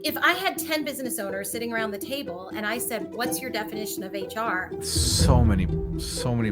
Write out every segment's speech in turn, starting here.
If I had 10 business owners sitting around the table and I said, "What's your definition of HR?" So many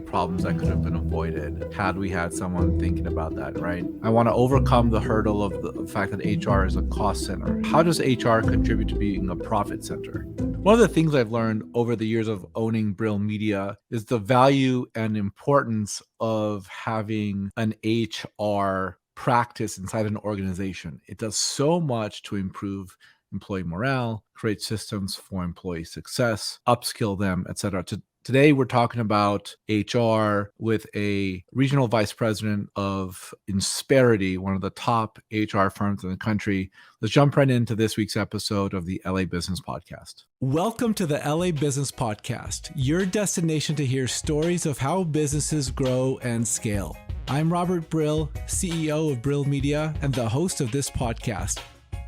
problems that could have been avoided had we had someone thinking about that, right? I want to overcome the hurdle of the fact that HR is a cost center. How does HR contribute to being a profit center? One of the things I've learned over the years of owning Brill Media is the value and importance of having an HR practice inside an organization. It does so much to improve employee morale, create systems for employee success, upskill them, etc. Today, we're talking about HR with a regional vice president of Insperity, one of the top HR firms in the country. Let's jump right into this week's episode of the LA Business Podcast. Welcome to the LA Business Podcast, your destination to hear stories of how businesses grow and scale. I'm Robert Brill, CEO of Brill Media and the host of this podcast.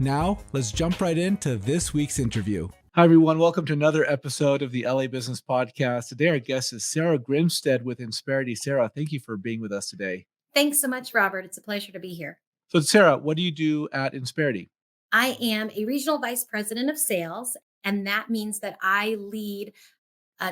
Now, let's jump right into this week's interview. Hi, everyone. Welcome to another episode of the LA Business Podcast. Today, our guest is Sarah Grimstead with Insperity. Sarah, thank you for being with us today. Thanks so much, Robert. It's a pleasure to be here. So, Sarah, what do you do at Insperity? I am a regional vice president of sales, and that means that I lead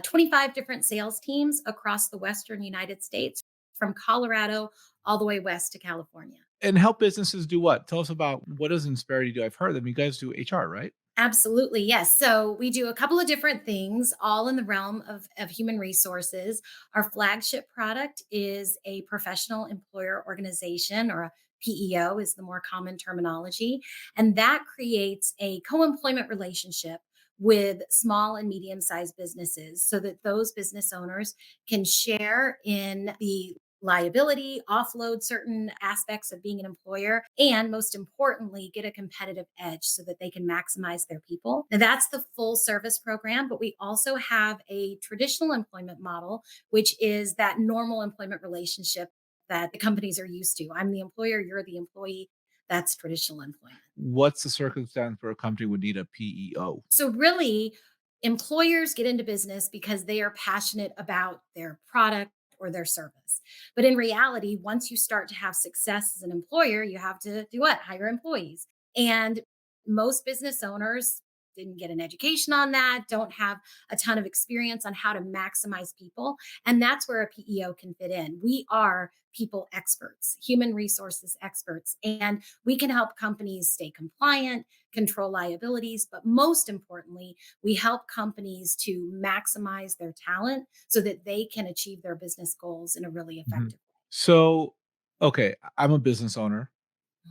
25 different sales teams across the Western United States, from Colorado all the way west to California. And help businesses do what? Tell us about what does Insperity do? I've heard them. You guys do HR, right? Absolutely, yes. So we do a couple of different things, all in the realm of human resources. Our flagship product is a professional employer organization, or a PEO is the more common terminology. And that creates a co-employment relationship with small and medium-sized businesses so that those business owners can share in the liability, offload certain aspects of being an employer, and most importantly, get a competitive edge so that they can maximize their people. Now, that's the full service program, but we also have a traditional employment model, which is that normal employment relationship that the companies are used to. I'm the employer, you're the employee. That's traditional employment. What's the circumstance where a company would need a PEO? So, really, employers get into business because they are passionate about their product or their service. But in reality, once you start to have success as an employer, you have to do what? Hire employees. And most business owners didn't get an education on that, don't have a ton of experience on how to maximize people. And that's where a PEO can fit in. We are people experts, human resources experts, and we can help companies stay compliant, control liabilities, but most importantly, we help companies to maximize their talent so that they can achieve their business goals in a really Mhm. effective So, okay, I'm a business owner.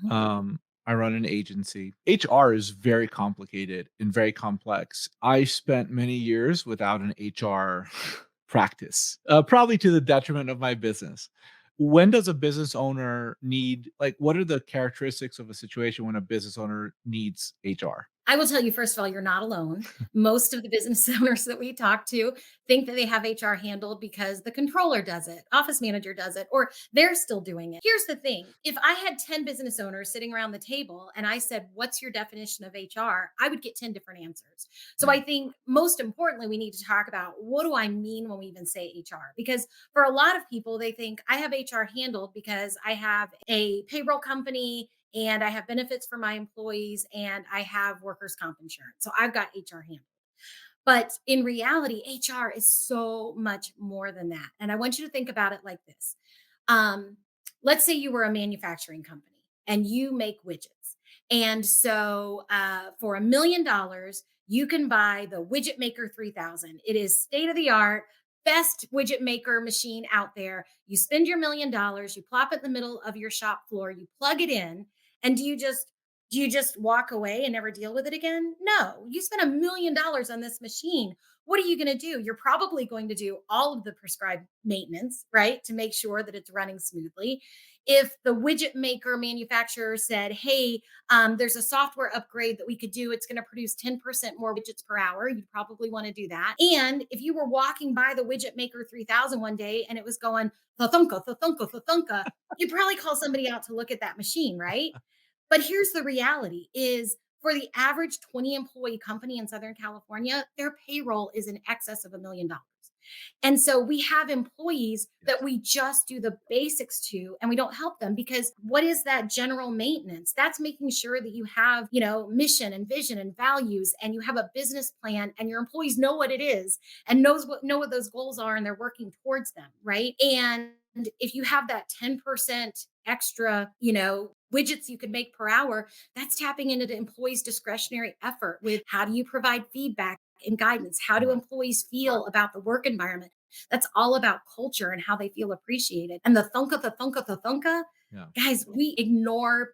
way. I run an agency. HR is very complicated and very complex. I spent many years without an HR practice, probably to the detriment of my business. When does a business owner need, like, what are the characteristics of a situation when a business owner needs HR? I will tell you, first of all, you're not alone. Most of the business owners that we talk to think that they have HR handled because the controller does it, office manager does it, or they're still doing it. Here's the thing: if I had 10 business owners sitting around the table and I said, "What's your definition of HR?" I would get 10 different answers. So I think most importantly, we need to talk about, what do I mean when we even say HR? Because for a lot of people, they think I have HR handled because I have a payroll company and I have benefits for my employees and I have workers' comp insurance. So I've got HR handled. But in reality, HR is so much more than that. And I want you to think about it like this. Um, let's say you were a manufacturing company and you make widgets. And so for $1 million, you can buy the Widget Maker 3000. It is state of the art, best widget maker machine out there. You spend your $1 million, you plop it in the middle of your shop floor, you plug it in, and do you just walk away and never deal with it again? No, you spent $1 million on this machine. What are you going to do? You're probably going to do all of the prescribed maintenance, right? To make sure that it's running smoothly. If the widget maker manufacturer said, "Hey, there's a software upgrade that we could do, it's going to produce 10% more widgets per hour," you'd probably want to do that. And if you were walking by the Widget Maker 3000 one day and it was going thunka, thunka, thunka, you'd probably call somebody out to look at that machine, right? But here's the reality is, for the average 20 employee company in Southern California, their payroll is in excess of $1 million. And so we have employees Yes. that we just do the basics to, and we don't help them because what is that general maintenance? That's making sure that you have, mission and vision and values, and you have a business plan, and your employees know what it is and know what those goals are, and they're working towards them, right? And if you have that 10% extra, widgets you could make per hour, that's tapping into the employees' discretionary effort with how do you provide feedback and guidance? How do Right. employees feel about the work environment? That's all about culture and how they feel appreciated. And the thunka, Yeah. guys, we ignore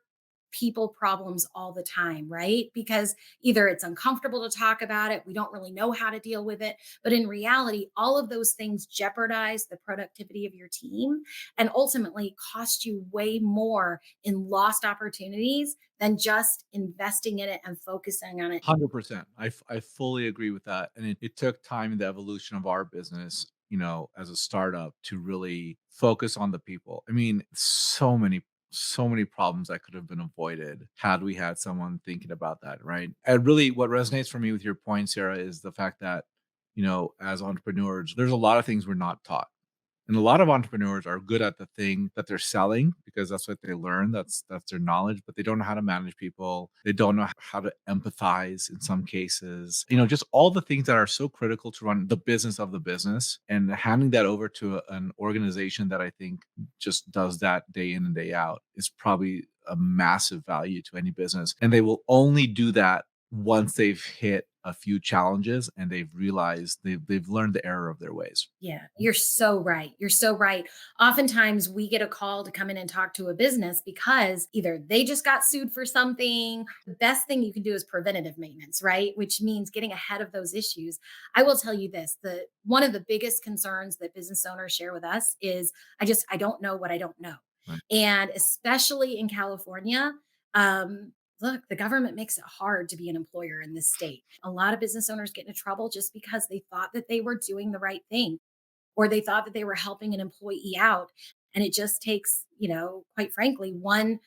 people problems all the time, right? Because either it's uncomfortable to talk about it, we don't really know how to deal with it. But in reality, all of those things jeopardize the productivity of your team and ultimately cost you way more in lost opportunities than just investing in it and focusing on it. 100%. I fully agree with that. And it took time in the evolution of our business, as a startup to really focus on the people. I mean, so many problems that could have been avoided had we had someone thinking about that, right? And really what resonates for me with your point, Sarah, is the fact that, as entrepreneurs, there's a lot of things we're not taught. And a lot of entrepreneurs are good at the thing that they're selling because that's what they learn. That's their knowledge, but they don't know how to manage people. They don't know how to empathize in some cases. Just all the things that are so critical to run the business of the business and handing that over to an organization that I think just does that day in and day out is probably a massive value to any business. And they will only do that once they've hit a few challenges and they've realized they've learned the error of their ways. Yeah, you're so right. You're so right. Oftentimes we get a call to come in and talk to a business because either they just got sued for something. The best thing you can do is preventative maintenance, right? Which means getting ahead of those issues. I will tell you this, the one of the biggest concerns that business owners share with us is I don't know what I don't know. Right. And especially in California, look, the government makes it hard to be an employer in this state. A lot of business owners get into trouble just because they thought that they were doing the right thing or they thought that they were helping an employee out. And it just takes, quite frankly, one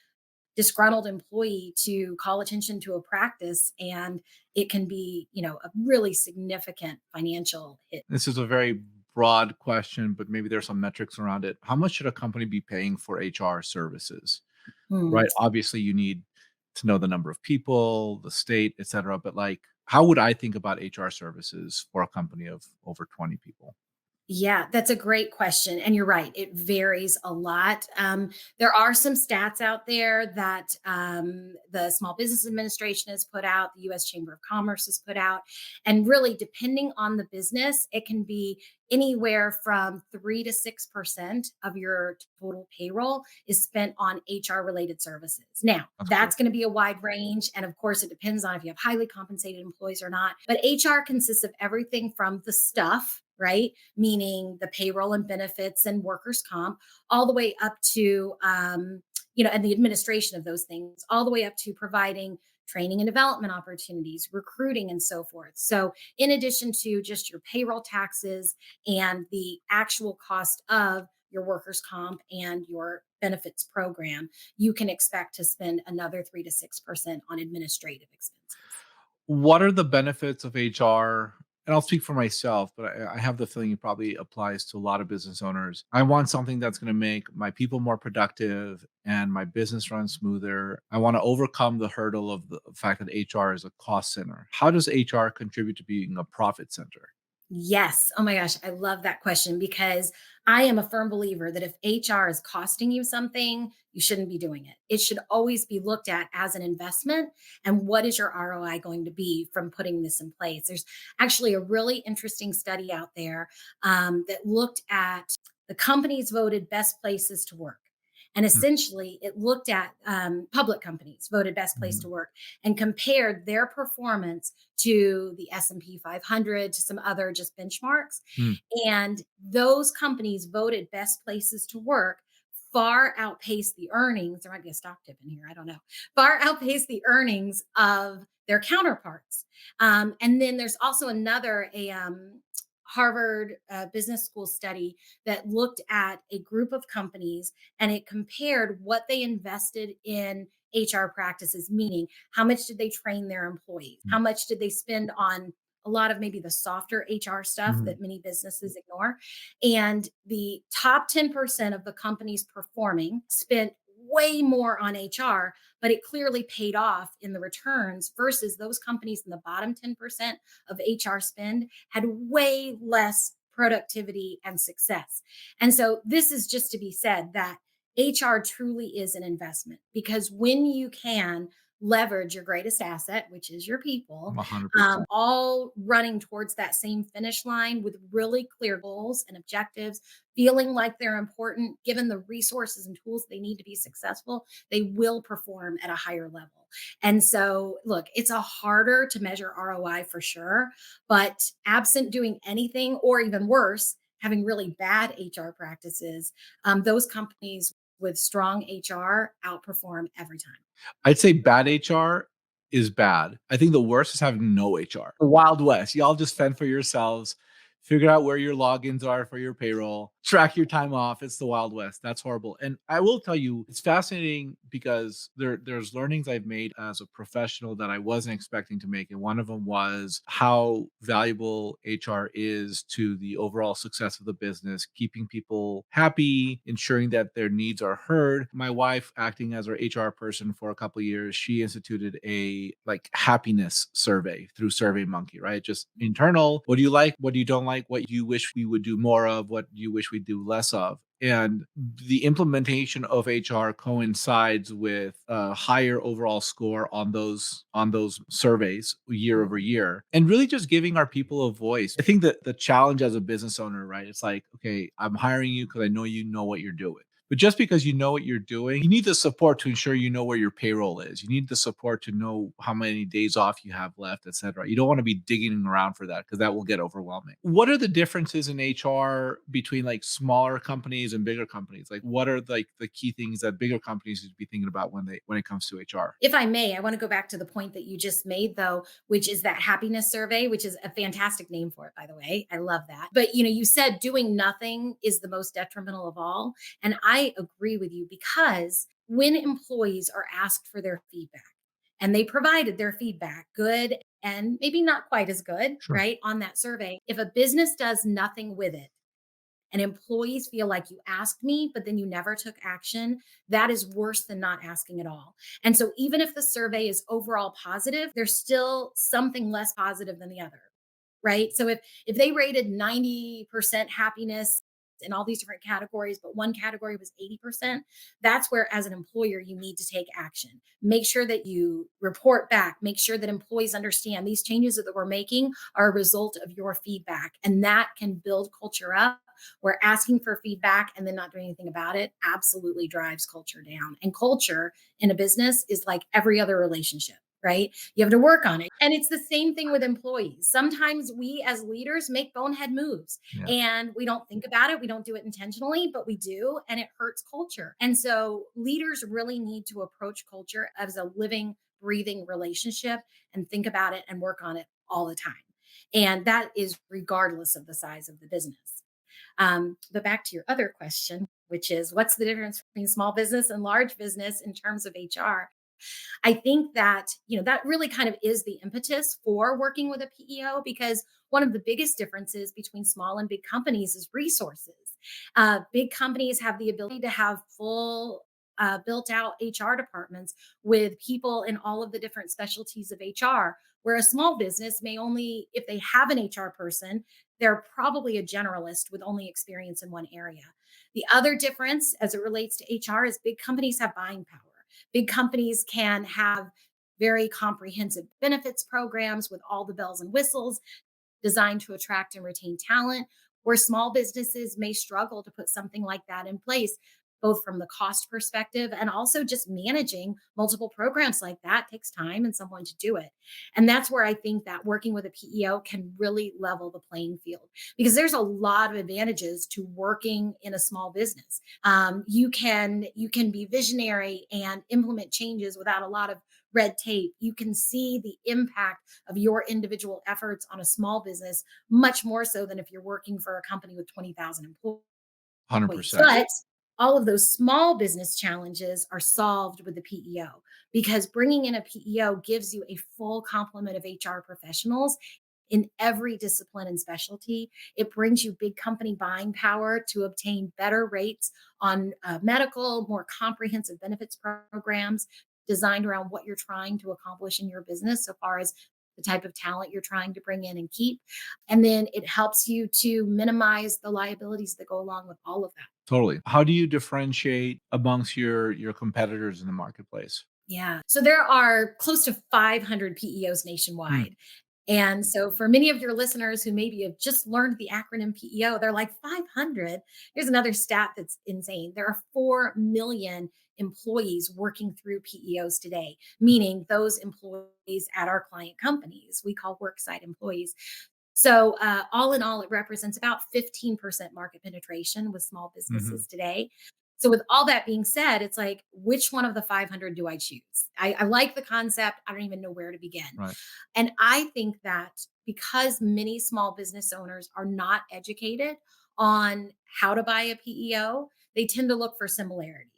disgruntled employee to call attention to a practice and it can be, a really significant financial hit. This is a very broad question, but maybe there's some metrics around it. How much should a company be paying for HR services? Hmm. Right? Obviously, you need to know the number of people, the state, et cetera. But like, how would I think about HR services for a company of over 20 people? Yeah, that's a great question. And you're right, it varies a lot. There are some stats out there that the Small Business Administration has put out, the US Chamber of Commerce has put out. And really, depending on the business, it can be anywhere from 3 to 6% of your total payroll is spent on HR related services. Now, That's that's correct. going to be a wide range. And of course, it depends on if you have highly compensated employees or not. But HR consists of everything from the stuff, right? Meaning the payroll and benefits and workers' comp, all the way up to, and the administration of those things, all the way up to providing training and development opportunities, recruiting, and so forth. So, in addition to just your payroll taxes and the actual cost of your workers' comp and your benefits program, you can expect to spend another 3 to 6% on administrative expenses. What are the benefits of HR? And I'll speak for myself, but I have the feeling it probably applies to a lot of business owners. I want something that's going to make my people more productive and my business run smoother. I want to overcome the hurdle of the fact that HR is a cost center. How does HR contribute to being a profit center? Yes. Oh my gosh, I love that question because I am a firm believer that if HR is costing you something, you shouldn't be doing it. It should always be looked at as an investment. And what is your ROI going to be from putting this in place? There's actually a really interesting study out there that looked at the companies voted best places to work. And Mm, essentially, it looked at public companies voted best place mhm, to work and compared their performance to the S&P 500 to some other just benchmarks, mm, and those companies voted best places to work far outpaced the earnings. There might be a stock tip in here, I don't know. Far outpaced the earnings of their counterparts. And then there's also another a Harvard Business School study that looked at a group of companies and it compared what they invested in HR practices, meaning how much did they train their employees? mm. How much did they spend on a lot of maybe the softer HR stuff Mhm. that many businesses ignore. And the top 10% of the companies performing spent way more on HR, but it clearly paid off in the returns versus those companies in the bottom 10% of HR spend had way less productivity and success. And so this is just to be said that HR truly is an investment because when you can leverage your greatest asset, which is your people, 100%. all running towards that same finish line with really clear goals and objectives, feeling like they're important, given the resources and tools they need to be successful, they will perform at a higher level. And so, look, it's a harder to measure ROI for sure, but absent doing anything, or even worse, having really bad HR practices, those companies with strong HR outperform every time. I'd say bad HR is bad. I think the worst is having no HR. The Wild West. Y'all just fend for yourselves, figure out where your logins are for your payroll, track your time off. It's the Wild West. That's horrible. And I will tell you, it's fascinating because there's learnings I've made as a professional that I wasn't expecting to make. And one of them was how valuable HR is to the overall success of the business, keeping people happy, ensuring that their needs are heard. My wife, acting as our HR person for a couple of years, she instituted a like happiness survey through SurveyMonkey, right? Just internal. What do you like? What do you don't like? What you wish we would do more of? What you wish we do less of? And the implementation of HR coincides with a higher overall score on those surveys year over year, and really just giving our people a voice. I think that the challenge as a business owner, right? It's like, okay, I'm hiring you because I know you know what you're doing. But just because you know what you're doing, you need the support to ensure you know where your payroll is. You need the support to know how many days off you have left, et cetera. You don't want to be digging around for that because that will get overwhelming. What are the differences in HR between like smaller companies and bigger companies? Like what are like the key things that bigger companies should be thinking about when it comes to HR? If I may, I want to go back to the point that you just made, though, which is that happiness survey, which is a fantastic name for it, by the way. I love that. But you said doing nothing is the most detrimental of all. And I agree with you because when employees are asked for their feedback and they provided their feedback, good and maybe not quite as good, Sure. right, on that survey, if a business does nothing with it, and employees feel like you asked me, but then you never took action, that is worse than not asking at all. And so, even if the survey is overall positive, there's still something less positive than the other, right? So, if they rated 90% happiness in all these different categories, but one category was 80%, that's where, as an employer, you need to take action. Make sure that you report back, make sure that employees understand these changes that we're making are a result of your feedback. And that can build culture up where asking for feedback and then not doing anything about it absolutely drives culture down. And culture in a business is like every other relationship, right? You have to work on it. And it's the same thing with employees. Sometimes we as leaders make bonehead moves Yeah. and we don't think about it. We don't do it intentionally, but we do. And it hurts culture. And so leaders really need to approach culture as a living, breathing relationship and think about it and work on it all the time. And that is regardless of the size of the business. But back to your other question, which is what's the difference between small business and large business in terms of HR? I think that, that really kind of is the impetus for working with a PEO because one of the biggest differences between small and big companies is resources. Big companies have the ability to have full built out HR departments with people in all of the different specialties of HR, where a small business may only, if they have an HR person, they're probably a generalist with only experience in one area. The other difference as it relates to HR is big companies have buying power. Big companies can have very comprehensive benefits programs with all the bells and whistles designed to attract and retain talent, where small businesses may struggle to put something like that in place, both from the cost perspective and also just managing multiple programs like that takes time and someone to do it. And that's where I think that working with a PEO can really level the playing field because there's a lot of advantages to working in a small business. You can be visionary and implement changes without a lot of red tape. You can see the impact of your individual efforts on a small business much more so than if you're working for a company with 20,000 employees. 100%. But all of those small business challenges are solved with the PEO because bringing in a PEO gives you a full complement of HR professionals in every discipline and specialty. It brings you big company buying power to obtain better rates on medical, more comprehensive benefits programs designed around what you're trying to accomplish in your business, so far as the type of talent you're trying to bring in and keep. And then it helps you to minimize the liabilities that go along with all of that. Totally. How do you differentiate amongst your competitors in the marketplace? Yeah. So there are close to 500 PEOs Hmm. nationwide. And so for many of your listeners who maybe have just learned the acronym PEO, they're like 500. Here's another stat that's insane. There are 4 million employees working through PEOs today, meaning those employees at our client companies we call worksite employees. So, all in all, it represents about 15% market penetration with small Hmm. businesses today. So, with all that being said, it's like, which one of the 500 do I choose? I like the concept. I don't even know where to begin. Right. And I think that because many small business owners are not educated on how to buy a PEO, they tend to look for similarities.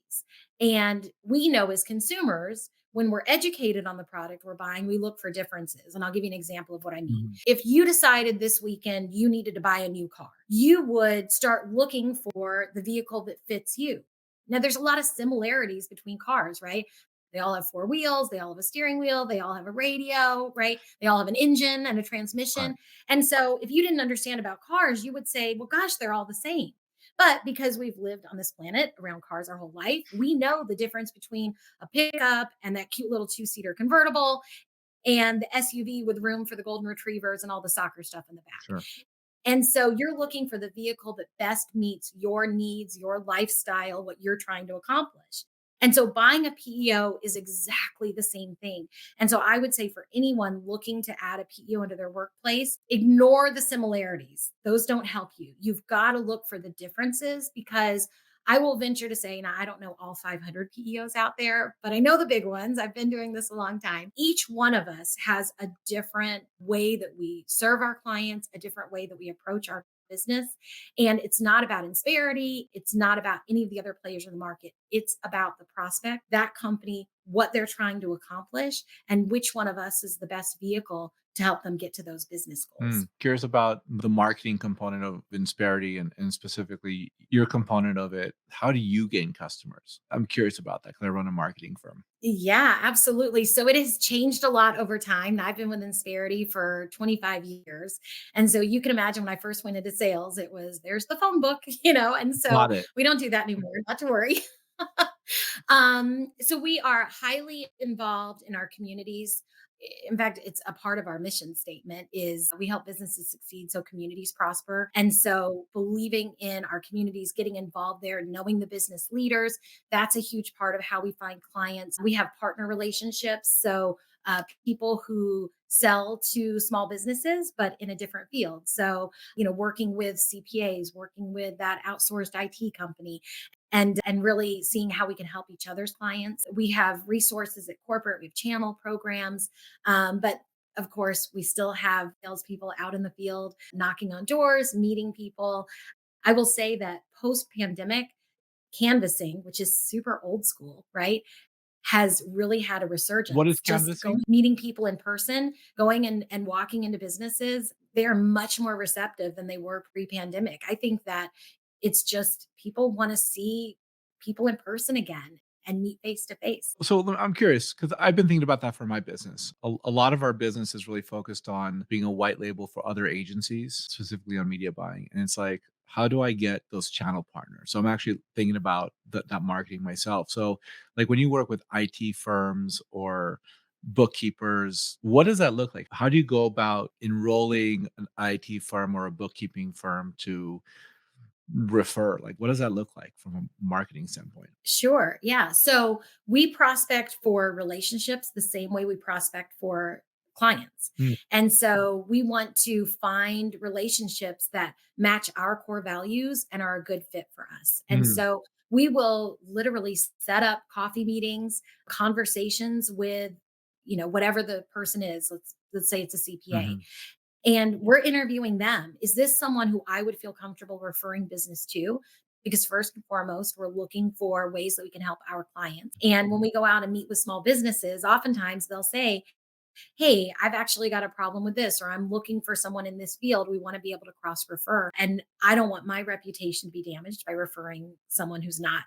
And we know as consumers, when we're educated on the product we're buying, we look for differences. And I'll give you an example of what I mean. Mhm. If you decided this weekend you needed to buy a new car, you would start looking for the vehicle that fits you. Now, there's a lot of similarities between cars, right? They all have four wheels, they all have a steering wheel, they all have a radio, right? They all have an engine and a Right. transmission. And so, if you didn't understand about cars, you would say, well, gosh, they're all the same. But because we've lived on this planet around cars our whole life, we know the difference between a pickup and that cute little two-seater convertible and the SUV with room for the golden retrievers and all the soccer stuff in the back. Sure. And so you're looking for the vehicle that best meets your needs, your lifestyle, what you're trying to accomplish. And so buying a PEO is exactly the same thing. And so I would say for anyone looking to add a PEO into their workplace, ignore the similarities. Those don't help you. You've got to look for the differences because I will venture to say, now I don't know all 500 PEOs out there, but I know the big ones. I've been doing this a long time. Each one of us has a different way that we serve our clients, a different way that we approach our business. And it's not about Insperity. It's not about any of the other players in the market. It's about the prospect, that company, what they're trying to accomplish, and which one of us is the best vehicle to help them get to those business goals. Curious about the marketing component of Insperity and specifically your component of it. How do you gain customers? I'm curious about that because I run a marketing firm. Yeah, absolutely. So it has changed a lot over time. I've been with Insperity for 25 years. And so you can imagine when I first went into sales, it was there's the phone book, and so Got it. we don't do that anymore, not to worry. So we are highly involved in our communities. In fact, it's a part of our mission statement is we help businesses succeed so communities prosper. And so believing in our communities, getting involved there, knowing the business leaders, that's a huge part of how we find clients. We have partner relationships. So people who sell to small businesses, but in a different field. So, working with CPAs, working with that outsourced IT company, and really seeing how we can help each other's clients. We have resources at corporate, we have channel programs, but of course, we still have salespeople out in the field knocking on doors, meeting people. I will say that post pandemic, canvassing, which is super old school, right, has really had a What is resurgence. Just canvassing? going, meeting people in person, going and walking into businesses, they are much more receptive than they were pre-pandemic. I think that it's just people want to see people in person again and meet face to face. So I'm curious because I've been thinking about that for my business. A lot of our business is really focused on being a white label for other agencies, specifically on media buying. And it's like, how do I get those channel partners? So I'm actually thinking about that marketing myself. So, like when you work with IT firms or bookkeepers, what does that look like? How do you go about enrolling an IT firm or a bookkeeping firm to refer? Like, what does that look like from a marketing standpoint? Sure. Yeah. So we prospect for relationships the same way we prospect for clients. Mm, And so we want to find relationships that match our core values and are a good fit for us. And mm, so we will literally set up coffee meetings, conversations with, whatever the person is. Let's say it's a CPA mhm, and we're interviewing them. Is this someone who I would feel comfortable referring business to? Because first and foremost, we're looking for ways that we can help our clients. And when we go out and meet with small businesses, oftentimes they'll say, Hey, I've actually got a problem with this, or I'm looking for someone in this field. We want to be able to cross refer. And I don't want my reputation to be damaged by referring someone who's not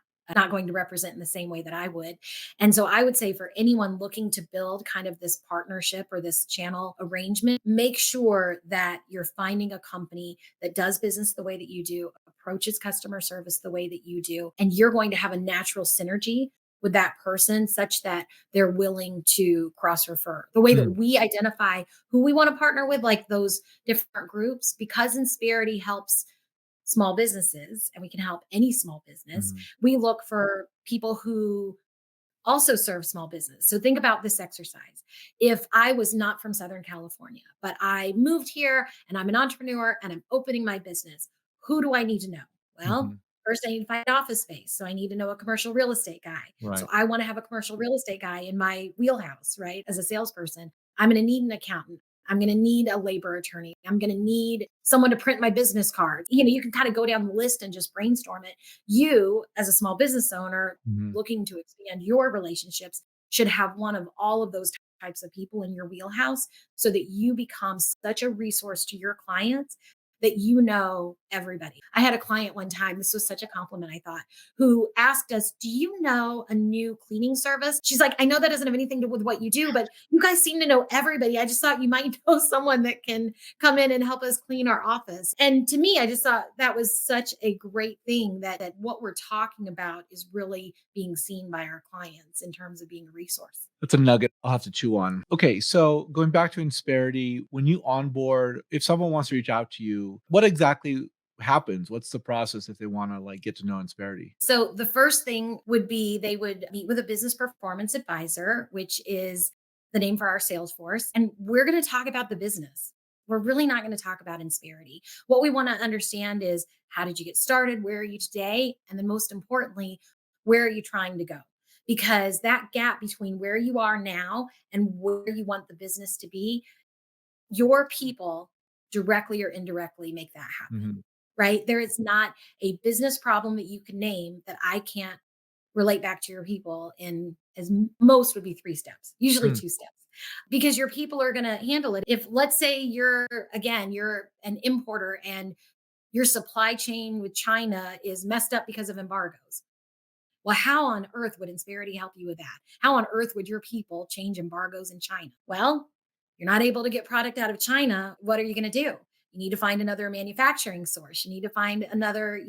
going to represent in the same way that I would. And so I would say for anyone looking to build kind of this partnership or this channel arrangement, make sure that you're finding a company that does business the way that you do, approaches customer service the way that you do, and you're going to have a natural synergy with that person such that they're willing to cross refer. The way that Mm, we identify who we want to partner with, like those different groups, because Insperity helps small businesses and we can help any small business, mhm, we look for people who also serve small business. So think about this exercise. If I was not from Southern California, but I moved here and I'm an entrepreneur and I'm opening my business, who do I need to know? Well, mhm. first I need to find office space. So I need to know a commercial real estate guy. So Right. I want to have a commercial real estate guy in my wheelhouse, right? As a salesperson, I'm going to need an accountant. I'm going to need a labor attorney. I'm going to need someone to print my business cards. You can kind of go down the list and just brainstorm it. You, as a small business owner, Mhm, looking to expand your relationships should have one of all of those types of people in your wheelhouse so that you become such a resource to your clients that you know everybody. I had a client one time, this was such a compliment, I thought, who asked us, "Do you know a new cleaning service?" She's like, "I know that doesn't have anything to do with what you do, but you guys seem to know everybody. I just thought you might know someone that can come in and help us clean our office." And to me, I just thought that was such a great thing that what we're talking about is really being seen by our clients in terms of being a resource. That's a nugget I'll have to chew on. Okay, so going back to Insperity, when you onboard, if someone wants to reach out to you, what exactly happens? What's the process if they want to like get to know Insperity? So the first thing would be they would meet with a business performance advisor, which is the name for our sales force. And we're going to talk about the business. We're really not going to talk about Insperity. What we want to understand is how did you get started? Where are you today? And then most importantly, where are you trying to go? Because that gap between where you are now and where you want the business to be, your people directly or indirectly make that happen, Mhm, right? There is not a business problem that you can name that I can't relate back to your people in most would be 3 steps, usually mm, 2 steps, because your people are going to handle it. If let's say you're an importer and your supply chain with China is messed up because of embargoes. Well, how on earth would Insperity help you with that? How on earth would your people change embargoes in China? Well, you're not able to get product out of China. What are you going to do? You need to find another manufacturing source. You need to find another,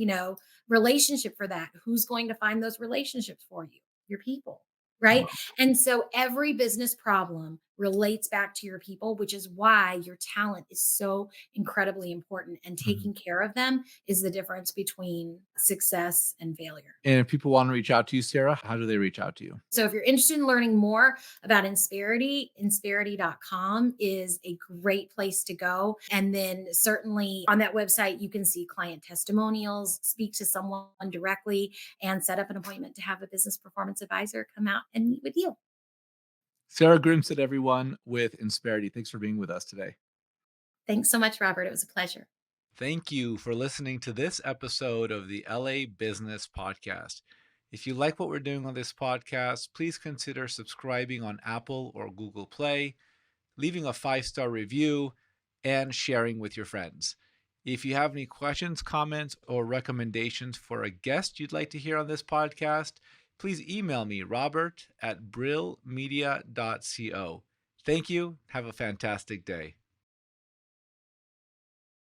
relationship for that. Who's going to find those relationships for you? Your people, right? wow, And so every business problem relates back to your people, which is why your talent is so incredibly important. And mhm. taking care of them is the difference between success and failure. And if people want to reach out to you, Sarah, how do they reach out to you? So if you're interested in learning more about Insperity, insperity.com is a great place to go. And then certainly on that website, you can see client testimonials, speak to someone directly, and set up an appointment to have a business performance advisor come out and meet with you. Sarah Grimstead, everyone with Insperity. Thanks for being with us today. Thanks so much, Robert. It was a pleasure. Thank you for listening to this episode of the LA Business Podcast. If you like what we're doing on this podcast, please consider subscribing on Apple or Google Play, leaving a 5-star review, and sharing with your friends. If you have any questions, comments, or recommendations for a guest you'd like to hear on this podcast, please email me, robert@brillmedia.co. Thank you. Have a fantastic day.